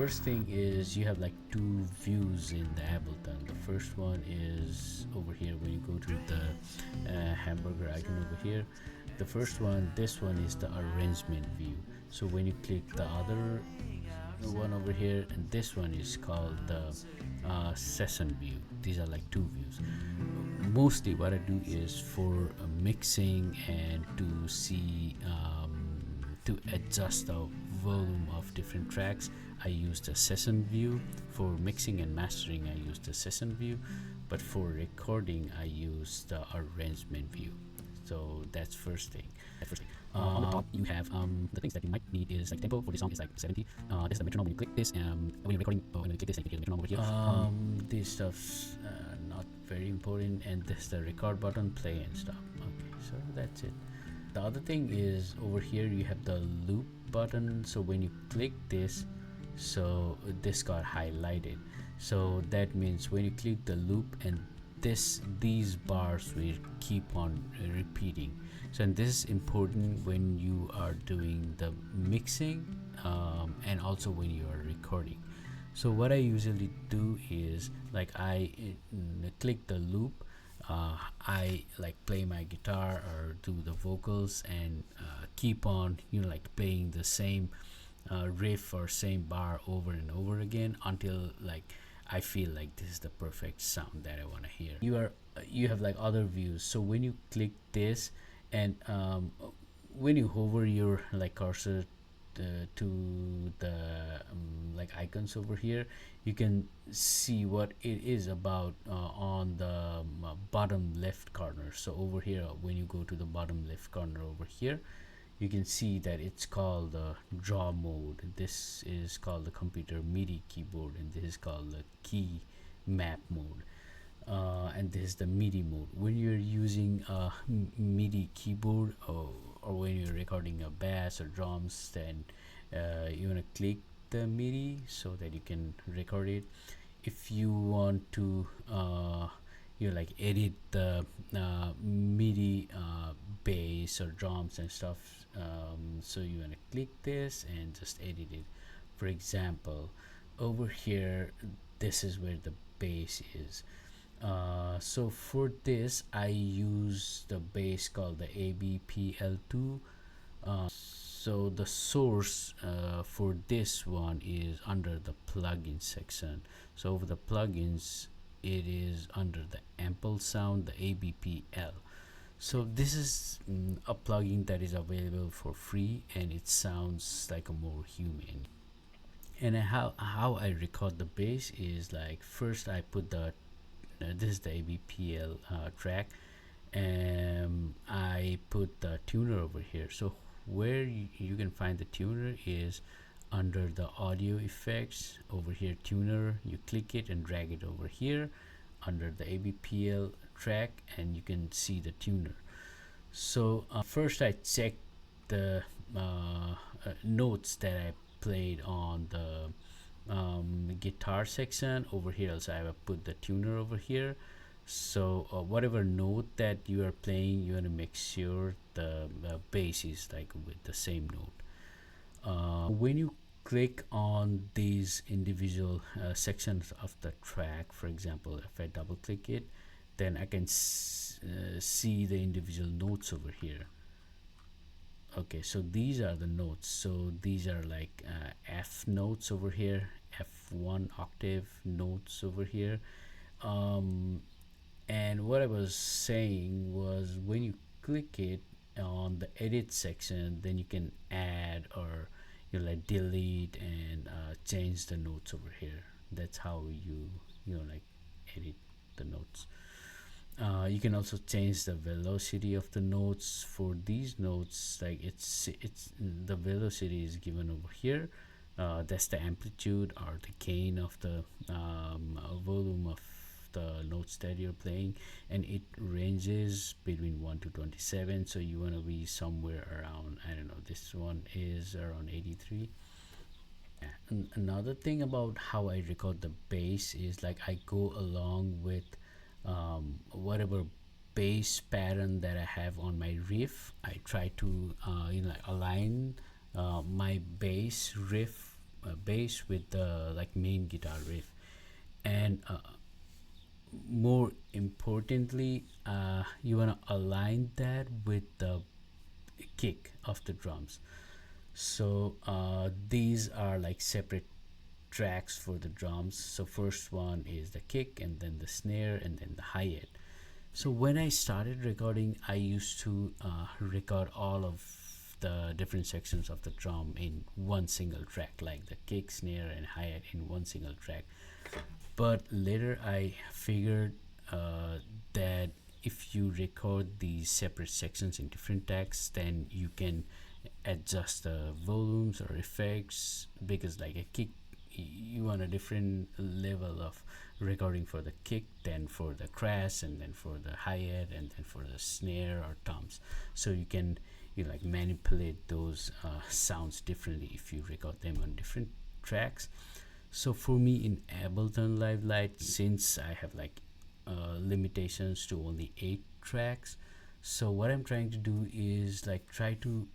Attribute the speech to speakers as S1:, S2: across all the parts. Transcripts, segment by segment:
S1: first thing is you have like two views in the Ableton. The first one is over here when you go to the hamburger icon over here. The first one, this one is the arrangement view. So when you click the other one over here, and this one is called the session view. These are like two views. Mostly what I do is for mixing and to see to adjust the volume of different tracks, I use the session view. For mixing and mastering, I use the session view, but for recording I use the arrangement view. So that's first thing. On the top you have the things that you might need is like tempo. For this song is like 70. This is the metronome. When you click this, when you're recording, when you click this, you can hear the metronome over here. This stuff's not very important, and this is the record button, play and stop. Okay, so that's it. The other thing is over here you have the loop button. So when you click this, so this got highlighted. So that means when you click the loop, and these bars will keep on repeating. So and this is important when you are doing the mixing and also when you are recording. So what I usually do is like I click the loop, I like play my guitar or do the vocals and keep on like playing the same riff or same bar over and over again until like I feel like this is the perfect sound that I want to hear. You have like other views. So when you click this and when you hover your like cursor to the like icons over here, you can see what it is about on the bottom left corner. So over here, when you go to the bottom left corner over here, you can see that it's called the draw mode. This is called the computer MIDI keyboard, and this is called the key map mode. And this is the MIDI mode. When you're using a MIDI keyboard or when you're recording a bass or drums, then you want to click the MIDI so that you can record it. If you want to like edit the MIDI bass or drums and stuff, so you want to click this and just edit it. For example, over here, this is where the bass is. So for this I use the bass called the ABPL2. So the source for this one is under the plugin section. So over the plugins, it is under the ample sound, the ABPL. So this is a plugin that is available for free, and it sounds like a more human. And how I record the bass is like, first I put the this is the ABPL track, and I put the tuner over here. So where you can find the tuner is under the audio effects over here, tuner. You click it and drag it over here under the ABPL track, and you can see the tuner. So first I check the notes that I played on the guitar section. Over here also I have put the tuner over here. So whatever note that you are playing, you want to make sure the bass is like with the same note. When you click on these individual sections of the track, for example, if I double click it, then I can see the individual notes over here. Okay, so these are the notes. So these are like F notes over here, F1 octave notes over here. And what I was saying was, when you click it on the edit section, then you can add or like delete and change the notes over here. That's how you like edit the notes. You can also change the velocity of the notes. For these notes, like it's the velocity is given over here. That's the amplitude or the gain of the volume of the notes that you're playing, and it ranges between 1 to 27. So you want to be somewhere around, I don't know, this one is around 83. And another thing about how I record the bass is like I go along with whatever bass pattern that I have on my riff. I try to align my bass riff bass with the like main guitar riff, and more importantly, you want to align that with the kick of the drums. So these are like separate tracks for the drums. So first one is the kick, and then the snare, and then the hi-hat. So when I started recording, I used to record all of the different sections of the drum in one single track, like the kick, snare, and hi-hat in one single track. But later I figured that if you record these separate sections in different tracks, then you can adjust the volumes or effects, because like a kick, you want a different level of recording for the kick than for the crash, and then for the hi-hat, and then for the snare or toms. So you can, you like manipulate those sounds differently if you record them on different tracks. So for me in Ableton Live Lite, since I have like limitations to only 8 tracks, so what I'm trying to do is like try to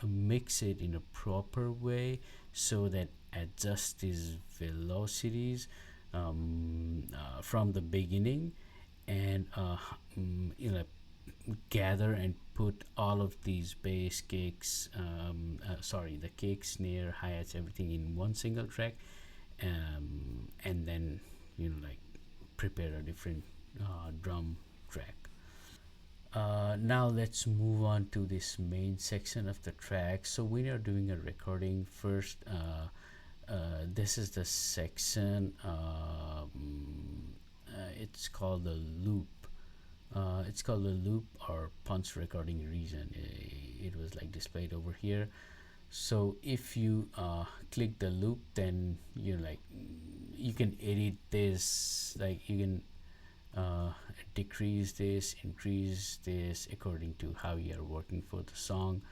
S1: mix it in a proper way, so that adjust these velocities from the beginning, and gather and put all of these bass kicks, sorry, the kick, snare, hi-hats, everything in one single track, and then like prepare a different drum track. Now let's move on to this main section of the track. So when you're doing a recording, first this is the section, it's called the loop. It's called the loop or punch recording region. It was like displayed over here. So if you click the loop, then you can edit this, like you can decrease this, increase this according to how you are working for the song.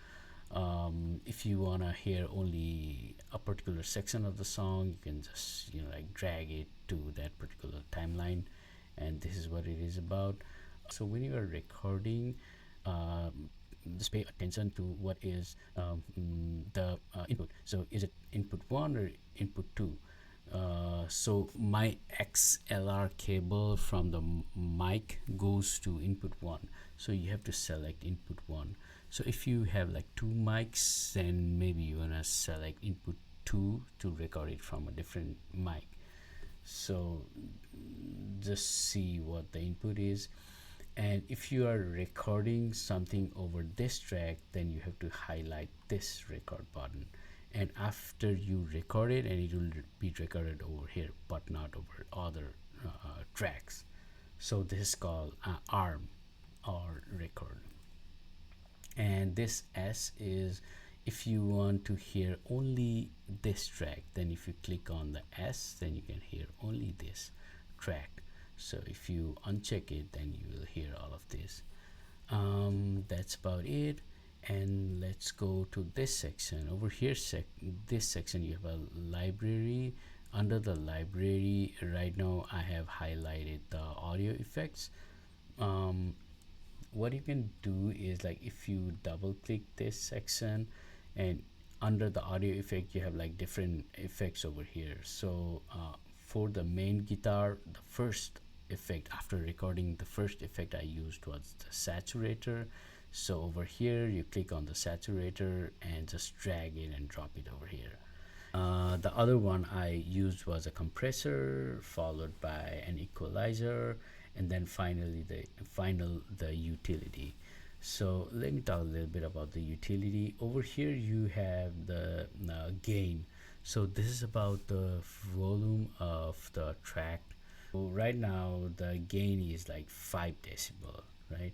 S1: If you want to hear only a particular section of the song, you can just like drag it to that particular timeline, and this is what it is about. So when you are recording, just pay attention to what is the input. So is it input 1 or input 2? So my XLR cable from the mic goes to input 1, so you have to select input 1. So if you have like 2 mics, then maybe you want to select input 2 to record it from a different mic. So just see what the input is, and if you are recording something over this track, then you have to highlight this record button, and after you record it, and it will be recorded over here but not over other tracks. So this is called arm or record. And this S is if you want to hear only this track, then if you click on the S, then you can hear only this track. So if you uncheck it, then you will hear all of this. That's about it. And let's go to this section over here. This section, you have a library. Under the library, right now I have highlighted the audio effects. What you can do is, like, if you double click this section, and under the audio effect you have like different effects over here. So for the main guitar, the first effect after recording, the first effect I used was the saturator. So over here you click on the saturator and just drag it and drop it over here. The other one I used was a compressor, followed by an equalizer, and then finally the utility. So let me talk a little bit about the utility. Over here you have the gain. So this is about the volume of the track. So right now the gain is like 5 decibel, right?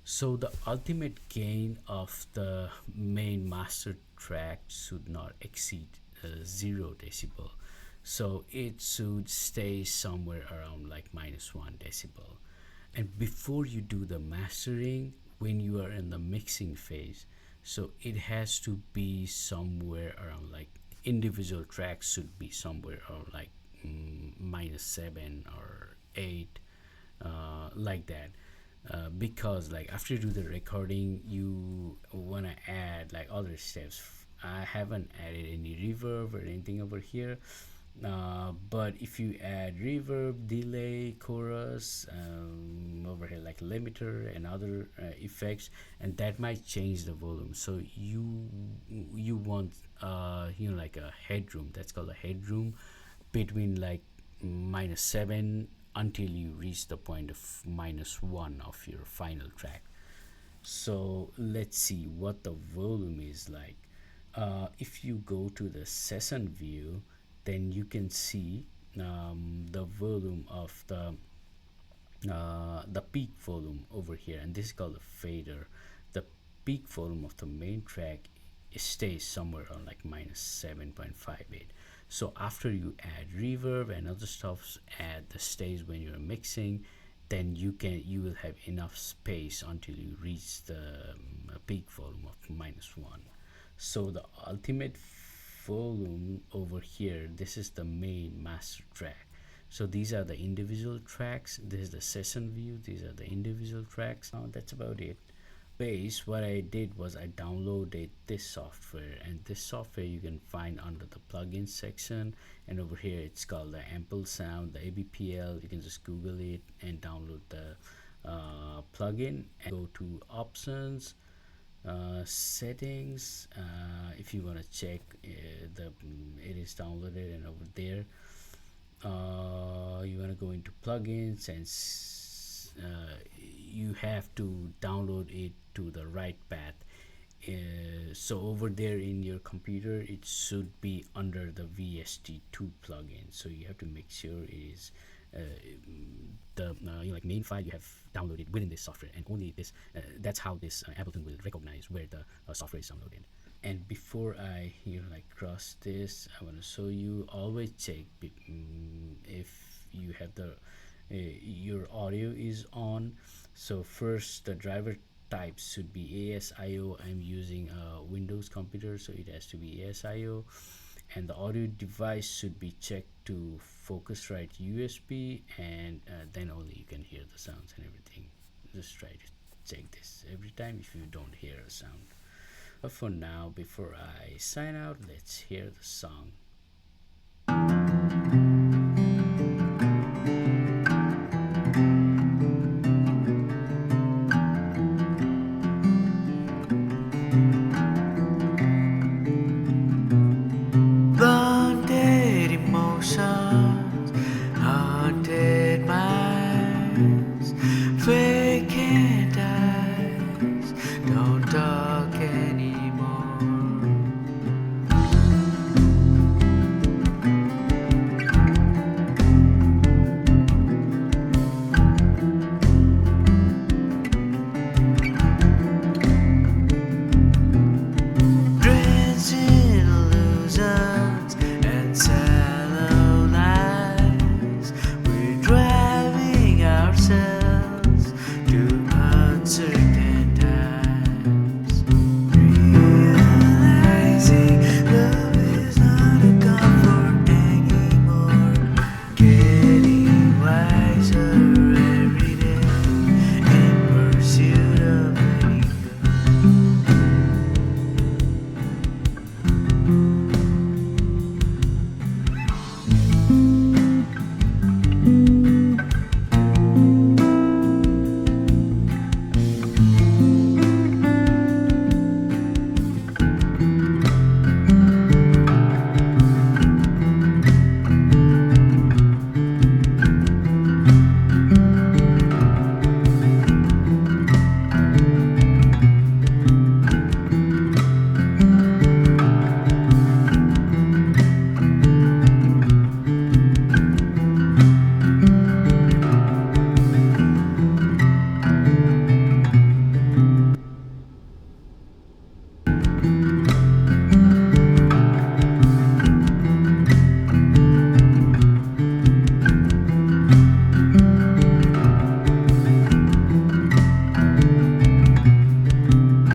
S1: So the ultimate gain of the main master track should not exceed 0 decibel. So it should stay somewhere around like -1 decibel. And before you do the mastering, when you are in the mixing phase, so it has to be somewhere around, like, individual tracks should be somewhere around like -7 or 8, like that. Because like after you do the recording, you want to add like other steps. I haven't added any reverb or anything over here. But if you add reverb, delay, chorus, over here like limiter and other effects, and that might change the volume. So you want like a headroom. That's called a headroom between like -7 until you reach the point of -1 of your final track. So let's see what the volume is like. If you go to the session view, then you can see the volume of the peak volume over here, and this is called a fader. The peak volume of the main track stays somewhere on like -7.58. So after you add reverb and other stuff at the stage when you're mixing, then you will have enough space until you reach the peak volume of -1. So the ultimate volume over here, this is the main master track. So these are the individual tracks. This is the session view. These are the individual tracks. That's about it. Base, what I did was I downloaded this software, and this software you can find under the plugins section, and over here it's called the Ample Sound, the ABPL. You can just Google it and download the plugin and go to options, settings. If you want to check it is downloaded, and over there you want to go into plugins, and you have to download it to the right path. So over there in your computer it should be under the VST2 plugin, so you have to make sure it is the like main file you have downloaded within this software, and only this that's how this Ableton will recognize where the software is downloaded. And before I like cross this, I want to show you, always check if you have the your audio is on. So first, the driver type should be ASIO. I'm using a Windows computer, so it has to be ASIO, and the audio device should be checked to Focusrite USB, and then only you can hear the sounds and everything. Just try to check this every time if you don't hear a sound. But for now, before I sign out, let's hear the song.